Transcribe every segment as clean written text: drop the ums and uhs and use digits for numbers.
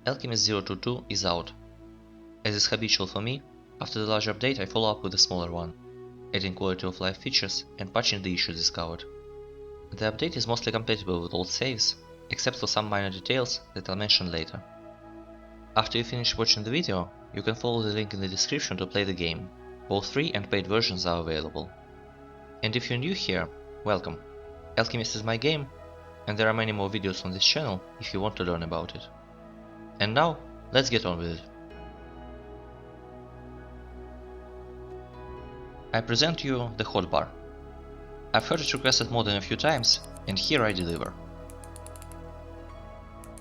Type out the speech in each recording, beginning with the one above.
Alchemist 022 is out. As is habitual for me, after the larger update I follow up with a smaller one, adding quality of life features and patching the issues discovered. The update is mostly compatible with old saves, except for some minor details that I'll mention later. After you finish watching the video, you can follow the link in the description to play the game. Both free and paid versions are available. And if you're new here, welcome. Alchemist is my game, and there are many more videos on this channel if you want to learn about it. And now, let's get on with it. I present you the hotbar. I've heard it requested more than a few times, and here I deliver.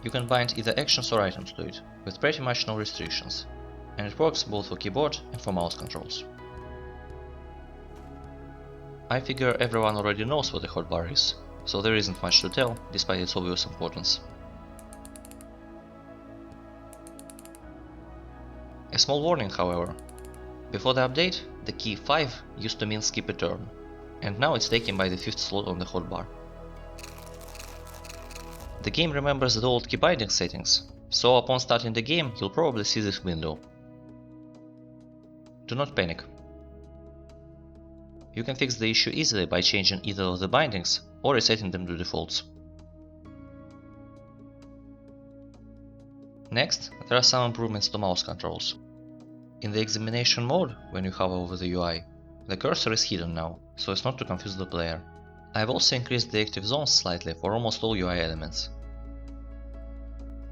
You can bind either actions or items to it, with pretty much no restrictions, and it works both for keyboard and for mouse controls. I figure everyone already knows what a hotbar is, so there isn't much to tell, despite its obvious importance. A small warning, however. Before the update, the key 5 used to mean skip a turn, and now it's taken by the 5th slot on the hotbar. The game remembers the old key binding settings, so upon starting the game you'll probably see this window. Do not panic. You can fix the issue easily by changing either of the bindings or resetting them to defaults. Next, there are some improvements to mouse controls. In the examination mode, when you hover over the UI, the cursor is hidden now, so as not to confuse the player. I've also increased the active zones slightly for almost all UI elements.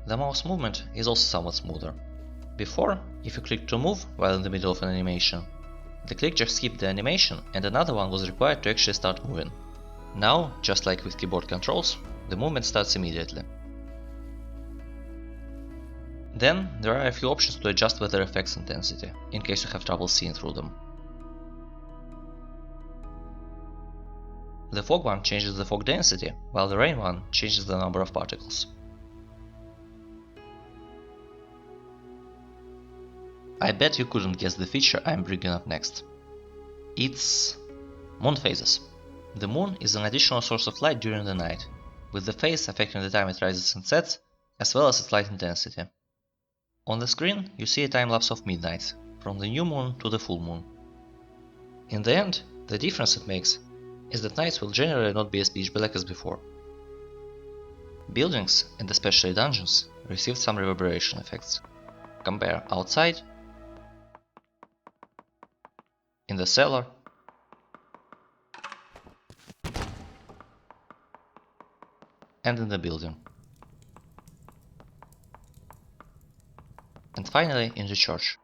The mouse movement is also somewhat smoother. Before, if you clicked to move while in the middle of an animation, the click just skipped the animation and another one was required to actually start moving. Now, just like with keyboard controls, the movement starts immediately. Then, there are a few options to adjust weather effects intensity, in case you have trouble seeing through them. The fog one changes the fog density, while the rain one changes the number of particles. I bet you couldn't guess the feature I'm bringing up next. It's moon phases. The moon is an additional source of light during the night, with the phase affecting the time it rises and sets, as well as its light intensity. On the screen you see a time-lapse of midnight, from the new moon to the full moon. In the end, the difference it makes is that nights will generally not be as pitch black as before. Buildings, and especially dungeons, received some reverberation effects. Compare outside, in the cellar, and in the building. And finally in the church.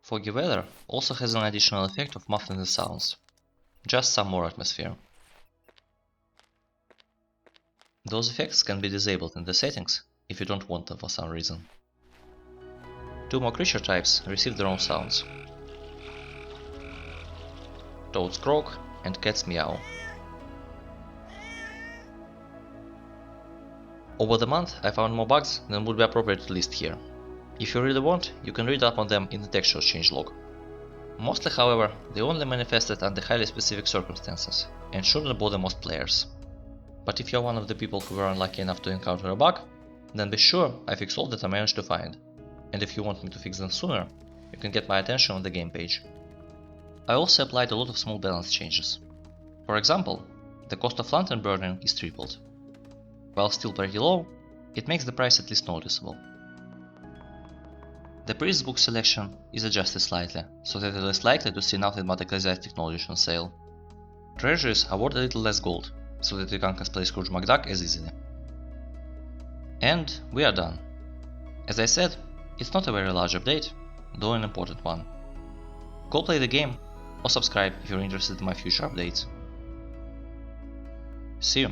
Foggy weather also has an additional effect of muffling the sounds. Just some more atmosphere. Those effects can be disabled in the settings if you don't want them for some reason. Two more creature types receive their own sounds. Toads croak and cats meow. Over the month I found more bugs than would be appropriate to list here. If you really want, you can read up on them in the textual changelog. Mostly, however, they only manifested under highly specific circumstances and shouldn't bother most players. But if you're one of the people who were unlucky enough to encounter a bug, then be sure I fix all that I managed to find, and if you want me to fix them sooner, you can get my attention on the game page. I also applied a lot of small balance changes. For example, the cost of lantern burning is tripled. While still pretty low, it makes the price at least noticeable. The priest's book selection is adjusted slightly, so that it is likely to see nothing but ecclesiastic knowledge on sale. Treasuries are worth a little less gold, so that you can't cosplay Scrooge McDuck as easily. And we are done. As I said, it's not a very large update, though an important one. Go play the game, or subscribe if you're interested in my future updates. See you!